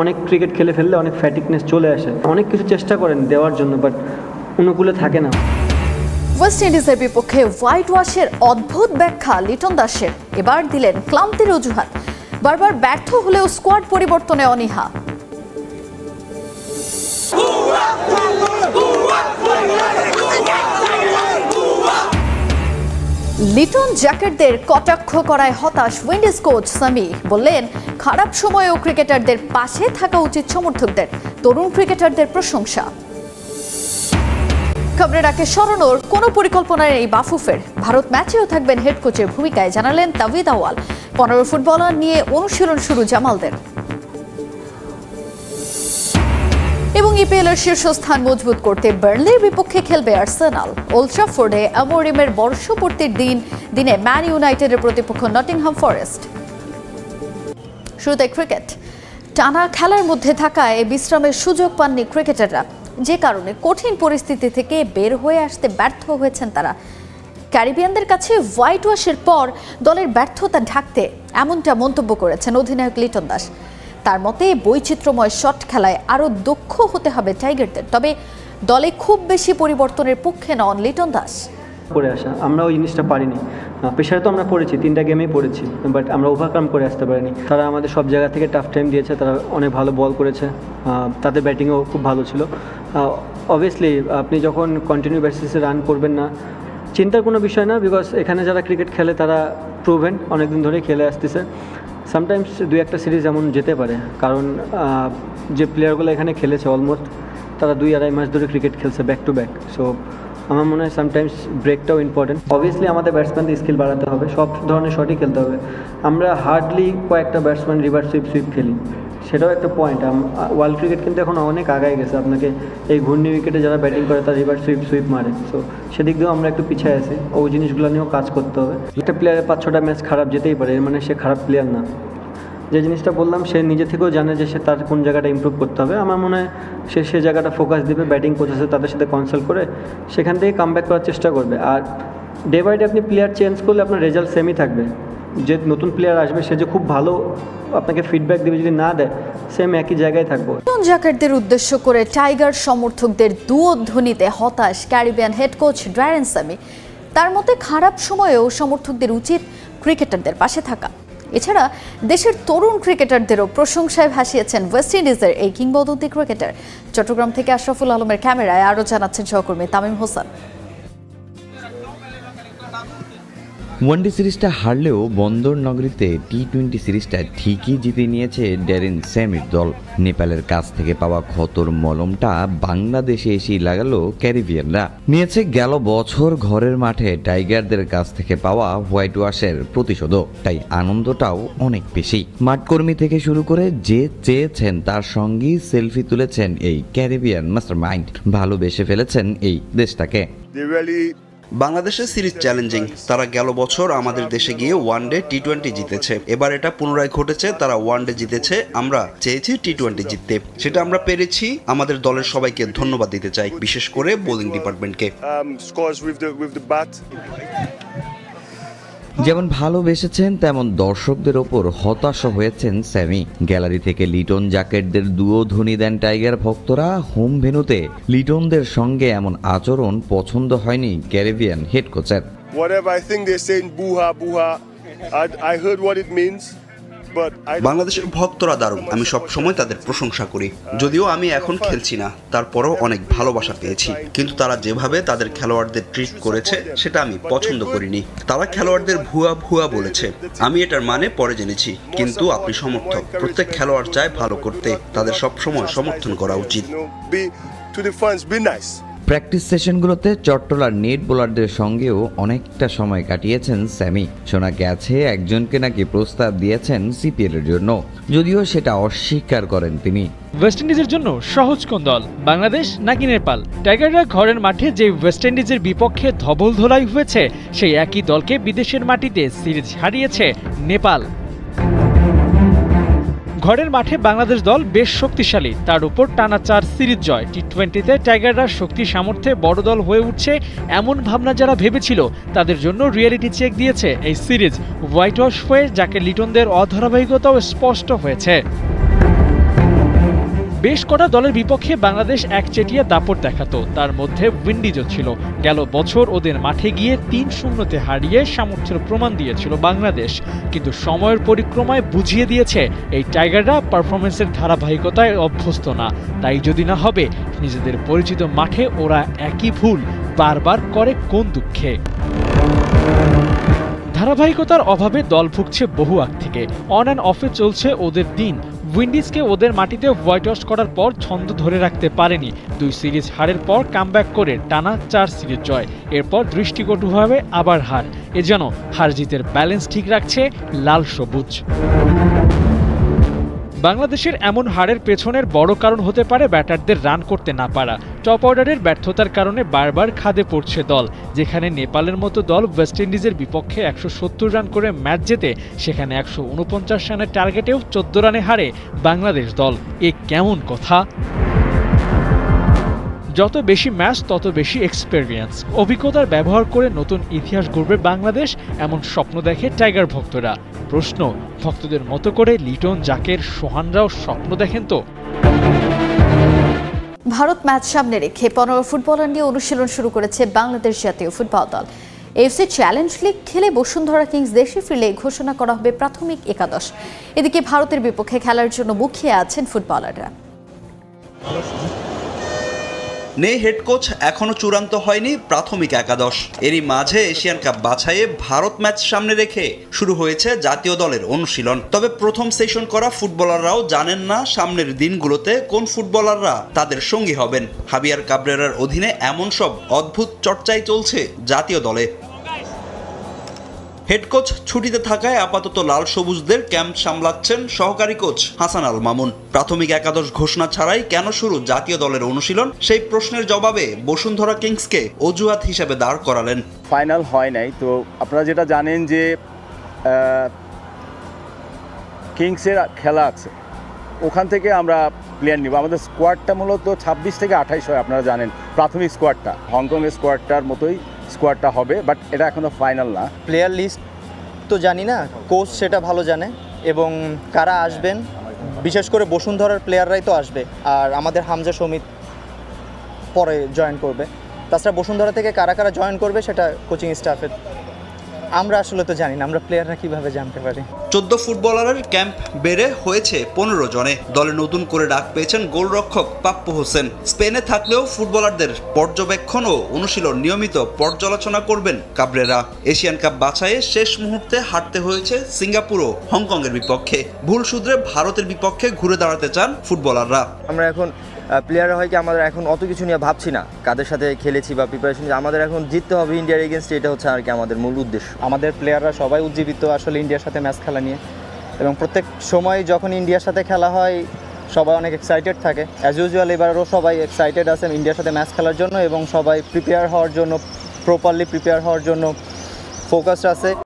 অনেক ক্রিকেট খেলে ফেললে অনেক ফ্যাটিকনেস চলে আসে, অনেক কিছু চেষ্টা করেন দেওয়ার জন্য, বাট অনুকূলে থাকে না। ওয়েস্ট ইন্ডিজের বিপক্ষে হোয়াইট ওয়াশের অদ্ভুত ব্যাখ্যা লিটন দাসের। এবার দিলেন ক্লান্তির অজুহাত। বারবার ব্যর্থ হলেও স্কোয়াড পরিবর্তনে অনীহা। লিটন জ্যাকেটদের কটাক্ষ করায় হতাশ উইন্ডিজ কোচ সামি। বললেন, খারাপ সময়েও ক্রিকেটারদের পাশে থাকা উচিত সমর্থকদের। তরুণ ক্রিকেটারদের প্রশংসা। খবরের আগে সরানোর কোনো পরিকল্পনা নেই বাফুফের। ভারত ম্যাচেও থাকবেন হেড কোচের ভূমিকায়, জানালেন তাওহিদ আউয়াল। 15 ফুটবলার নিয়ে অনুশীলন শুরু জামালদের। এবং ইপিএলের শীর্ষস্থান মজবুত করতে বার্নলির বিপক্ষে খেলবে আর্সেনাল। ওল্ড ট্রাফোর্ডে অ্যামোরিমের বর্ষপূর্তির দিনে ম্যান ইউনাইটেডের প্রতিপক্ষ নটিংহাম ফরেস্ট। শুরুতে ক্রিকেট। টানা খেলার মধ্যে থাকায় বিশ্রামের সুযোগ পাননি ক্রিকেটাররা, যে কারণে কঠিন পরিস্থিতি থেকে বের হয়ে আসতে ব্যর্থ হয়েছেন তারা। ক্যারিবিয়ানদের কাছে হোয়াইট ওয়াশের পর দলের ব্যর্থতা ঢাকতে এমনটা মন্তব্য করেছেন অধিনায়ক লিটন দাস। তার মতে বৈচিত্র্যময় শট খেলায় আরও দক্ষ হতে হবে টাইগারদের। তবে দলে খুব বেশি পরিবর্তনের পক্ষে নন লিটন দাস। করে আসা আমরা ওই জিনিসটা পারিনি। প্রেশারে তো আমরা পড়েছি, 3টা গেমেই পড়েছি, বাট আমরা ওভারকাম করে আসতে পারিনি। তারা আমাদের সব জায়গা থেকে টাফ টাইম দিয়েছে, তারা অনেক ভালো বল করেছে, তাদের ব্যাটিংও খুব ভালো ছিল। অবভিয়াসলি আপনি যখন কন্টিনিউ বেসিসে রান করবেন না, চিন্তার কোনো বিষয় না, বিকজ এখানে যারা ক্রিকেট খেলে তারা প্রুভেন, অনেকদিন ধরেই খেলে আসতেছে। সামটাইমস 2-1টা সিরিজ এমন যেতে পারে, কারণ যে প্লেয়ারগুলো এখানে খেলেছে অলমোস্ট তারা 2-2.5 মাস ধরে ক্রিকেট খেলছে ব্যাক টু ব্যাক। সো আমার মনে হয় সামটাইমস ব্রেকটাও ইম্পর্টেন্ট। অবভিয়াসলি আমাদের ব্যাটসম্যানদের স্কিল বাড়াতে হবে, সব ধরনের শটই খেলতে হবে। আমরা হার্ডলি কয়েকটা ব্যাটসম্যান রিভার্স সুইপ খেলি, সেটাও একটা পয়েন্ট। ওয়ার্ল্ড ক্রিকেট কিন্তু এখন অনেক আগায় গেছে, আপনাকে এই ঘূর্ণি উইকেটে যারা ব্যাটিং করে তারা রিভার্স সুইপ মারে। সো সেদিক দিয়েও আমরা একটু পিছিয়ে আছি, ওই জিনিসগুলো নিয়েও কাজ করতে হবে। একটা প্লেয়ারের 5-6টা ম্যাচ খারাপ যেতেই পারে, এর মানে সে খারাপ প্লেয়ার না। যে জিনিসটা বললাম, সে নিজে থেকেও জানে যে সে তার কোন জায়গাটা ইমপ্রুভ করতে হবে। আমার মনে হয় সে জায়গাটা ফোকাস দিবে, ব্যাটিং কোচ আছে তাদের সাথে কনসাল্ট করে সেখান থেকে কামব্যাক করার চেষ্টা করবে। আর ডে বাই ডে আপনি প্লেয়ার চেঞ্জ করলে আপনার রেজাল্ট সেমই থাকবে। যে নতুন প্লেয়ার আসবে সে যে খুব ভালো আপনাকে ফিডব্যাক দেবে, যদি না দেয় সেম একই জায়গায় থাকবো। লিটন জ্যাকেটদের উদ্দেশ্য করে টাইগার সমর্থকদের দুধ্বনিতে হতাশ Caribbean head coach Darren Sami. তার মতে খারাপ সময়েও সমর্থকদের উচিত ক্রিকেটারদের পাশে থাকা। এছাড়া দেশের তরুণ ক্রিকেটারদেরও প্রশংসায় ভাসিয়েছেন ওয়েস্ট ইন্ডিজের এই কিংবদন্তি ক্রিকেটার। চট্টগ্রাম থেকে আশরাফুল আলমের ক্যামেরায় আরও জানাচ্ছেন সহকর্মী তামিম হোসেন। ওয়ানডে সিরিজটা হারলেও বন্দর নগরীতে টি-20 সিরিজটা ঠিকই জিতে নিয়েছে ড্যারেন স্যামির দল। নেপালের কাছ থেকে পাওয়া ক্ষতর মলমটা বাংলাদেশে এসেই লাগালো ক্যারিবিয়ানরা। নিয়েছে গেল বছর ঘরের মাঠে টাইগারদের কাছ থেকে পাওয়া হোয়াইট ওয়াশের প্রতিশোধও, তাই আনন্দটাও অনেক বেশি। মাঠকর্মী থেকে শুরু করে যে চেয়েছেন তার সঙ্গেই সেলফি তুলেছেন এই ক্যারিবিয়ান মাস্টারমাইন্ড। ভালোবেসে ফেলেছেন এই দেশটাকে। বাংলাদেশের সিরিজ চ্যালেঞ্জিং। তারা গেল বছর আমাদের দেশে গিয়ে ওয়ানডে টি-20 জিতেছে, এবার এটা পুনরায় ঘটেছে, তারা ওয়ানডে জিতেছে। আমরা চেয়েছি টি-20 জিততে, সেটা আমরা পেরেছি। আমাদের দলের সবাইকে ধন্যবাদ দিতে চাই, বিশেষ করে বোলিং ডিপার্টমেন্টকে। যেমন ভালোবেসেছেন তেমন দর্শকদের ওপর হতাশ হয়েছেন স্যামি। গ্যালারি থেকে লিটন জ্যাকেটদের দুধ্বনি দেন টাইগার ভক্তরা। হোম ভেন্যুতে লিটনদের সঙ্গে এমন আচরণ পছন্দ হয়নি ক্যারিবিয়ান হেড কোচের। বাংলাদেশের ভক্তরা দারুণ, আমি সব সময় তাদের প্রশংসা করি। যদিও আমি এখন খেলছি না, তারপরও অনেক ভালোবাসা পেয়েছি। কিন্তু তারা যেভাবে তাদের খেলোয়াড়দের ট্রিট করেছে সেটা আমি পছন্দ করিনি। তারা খেলোয়াড়দের ভুয়া বলেছে, আমি এটার মানে পরে জেনেছি। কিন্তু আপনি সমর্থক, প্রত্যেক খেলোয়াড় চায় ভালো করতে, তাদের সব সময় সমর্থন করা উচিত। প্র্যাকটিস সেশনগুলোতে চট্টলার নেট বোলারদের সঙ্গেও অনেকটা সময় কাটিয়েছেন স্যামি। শোনা গেছে একজনকে নাকি প্রস্তাব দিয়েছেন সিপিএল এর জন্য, যদিও সেটা অস্বীকার করেন তিনি। ওয়েস্ট ইন্ডিজের জন্য সহজ কোন দল, বাংলাদেশ নাকি নেপাল? টাইগাররা ঘরের মাঠে যে ওয়েস্ট ইন্ডিজের বিপক্ষে ধবল ধোলাই হয়েছে, সেই একই দলকে বিদেশের মাটিতে সিরিজ হারিয়েছে নেপাল। ঘরের মাঠে বাংলাদেশ দল বেশ শক্তিশালী, তার উপর টানা 4 সিরিজ জয়। টি-20তে টাইগাররা শক্তি সামর্থ্যে বড় দল হয়ে উঠছে এমন ভাবনা যারা ভেবেছিল, তাদের জন্য রিয়েলিটি চেক দিয়েছে এই সিরিজ। হোয়াইট ওয়াশ হয়ে যাকে লিটনদের অধারাবাহিকতাও স্পষ্ট হয়েছে। বেশ কটা দলের বিপক্ষে বাংলাদেশ একচেটিয়া দাপট দেখাতো, তার মধ্যে উইন্ডিজও ছিল। গেল বছর ওদের মাঠে গিয়ে ৩-০ হারিয়ে সামর্থ্যের প্রমাণ দিয়েছিল বাংলাদেশ, কিন্তু সময়ের পরিক্রমায় বুঝিয়ে দিয়েছে এই টাইগাররা পারফরমেন্সের ধারাবাহিকতায় অভ্যস্ত না। তাই যদি না হবে, নিজেদের পরিচিত মাঠে ওরা একই ভুল বারবার করে কোন দুঃখে। ধারাবাহিকতার অভাবে দল ভুগছে বহু আগ থেকে, অন অ্যান্ড অফে চলছে ওদের দিন। উইন্ডিজকে ওদের মাটিতে হোয়াইট ওয়াশ করার পর ছন্দ ধরে রাখতে পারেনি। 2 সিরিজ হারের পর কামব্যাক করে টানা 4 সিরিজ জয়, এরপর দৃষ্টিকটুভাবে আবার হার। এ যেন হার জিতের ব্যালেন্স ঠিক রাখছে লাল সবুজ। বাংলাদেশের এমন হারের পেছনের বড় কারণ হতে পারে ব্যাটারদের রান করতে না পারা। টপ অর্ডারের ব্যর্থতার কারণে বারবার খাদে পড়ছে দল। যেখানে নেপালের মতো দল ওয়েস্ট ইন্ডিজের বিপক্ষে 170 রান করে ম্যাচ জেতে, সেখানে 149 রানের টার্গেটেও 14 রানে হারে বাংলাদেশ দল। এ কেমন কথা? যত বেশি ম্যাচ তত বেশি এক্সপেরিয়েন্স, অভিজ্ঞতার ব্যবহার করে নতুন ইতিহাস গড়বে বাংলাদেশ, এমন স্বপ্ন দেখে টাইগার ভক্তরা। প্রশ্ন, ভক্তদের মতো করে লিটন, জাকের, সোহানরাও স্বপ্ন দেখেন তো? ভারত ম্যাচ সামনে রেখে 15 ফুটবলার নিয়ে অনুশীলন শুরু করেছে বাংলাদেশ জাতীয় ফুটবল দল। এফসি চ্যালেঞ্জ লিগ খেলে বসুন্ধরা কিংস দেশে ফিরলে ঘোষণা করা হবে প্রাথমিক একাদশ। এদিকে ভারতের বিপক্ষে খেলার জন্য মুখিয়ে আছেন ফুটবলাররা। নেই হেড কোচ, এখনো চূড়ান্ত হয়নি প্রাথমিক একাদশ। এরই মাঝে এশিয়ান কাপ বাছাইয়ে ভারত ম্যাচ সামনে রেখে শুরু হয়েছে জাতীয় দলের অনুশীলন। তবে প্রথম সেশন করা ফুটবলাররাও জানেন না সামনের দিনগুলোতে কোন ফুটবলাররা তাদের সঙ্গী হবেন। হাবিয়ার কাবরেরার অধীনে এমন সব অদ্ভুত চর্চাই চলছে জাতীয় দলে। হেড কোচ ছুটিতে থাকায় আপাতত লাল সবুজদের ক্যাম্প সামলাচ্ছেন সহকারী কোচ হাসান আল মামুন। প্রাথমিক একাদশ ঘোষণা ছাড়াই কেন শুরু জাতীয় দলের অনুশীলন, সেই প্রশ্নের জবাবে বসুন্ধরা কিংসকে অজুহাত হিসেবে দাঁড় করালেন। ফাইনাল হয় নাই, তো আপনারা যেটা জানেন যে কিংসের খেলা আছে, ওখান থেকে আমরা প্লেয়ার নিব। আমাদের স্কোয়াডটা মূলত 26 থেকে 28 হয়, আপনারা জানেন। প্রাথমিক স্কোয়াডটা হংকংয়ের স্কোয়াডটার মতোই স্কোয়াডটা হবে, বাট এটা এখনও ফাইনাল না। প্লেয়ার লিস্ট তো জানি না, কোচ সেটা ভালো জানে, এবং কারা আসবেন, বিশেষ করে বসুন্ধরার প্লেয়াররাই তো আসবে, আর আমাদের হামজা সমিত পরে জয়েন করবে। তাছাড়া বসুন্ধরা থেকে কারা কারা জয়েন করবে সেটা কোচিং স্টাফের, আমরা আসলে তো জানি না, আমরা প্লেয়াররা কিভাবে জানতে পারি। 14 ফুটবলারের ক্যাম্প বেড়ে হয়েছে 15 জনে। দলে নতুন করে ডাক পেয়েছেন গোলরক্ষক পাপ্পু হোসেন। স্পেনে থাকলেও ফুটবলারদের পর্যবেক্ষণ ও অনুশীলন নিয়মিত পর্যালোচনা করবেন কাবরেরা। এশিয়ান কাপ বাছাইয়ে শেষ মুহূর্তে হারতে হয়েছে সিঙ্গাপুর ও হংকংয়ের বিপক্ষে। ভুল শুধরে ভারতের বিপক্ষে ঘুরে দাঁড়াতে চান ফুটবলাররা। আমরা এখন প্লেয়াররা হয় কি, আমাদের এখন অত কিছু নিয়ে ভাবছি না কাদের সাথে খেলেছি বা প্রিপারেশন, আমাদের এখন জিততে হবে ইন্ডিয়ার এগেনস্টে, এটা হচ্ছে আর কি আমাদের মূল উদ্দেশ্য। আমাদের প্লেয়াররা সবাই উজ্জীবিত আসলে ইন্ডিয়ার সাথে ম্যাচ খেলা নিয়ে, এবং প্রত্যেক সময় যখন ইন্ডিয়ার সাথে খেলা হয় সবাই অনেক এক্সাইটেড থাকে। অ্যাজ ইউজুয়াল এবারও সবাই এক্সাইটেড আছে ইন্ডিয়ার সাথে ম্যাচ খেলার জন্য, এবং সবাই প্রিপেয়ার হওয়ার জন্য, প্রপারলি প্রিপেয়ার হওয়ার জন্য ফোকাসড আছে।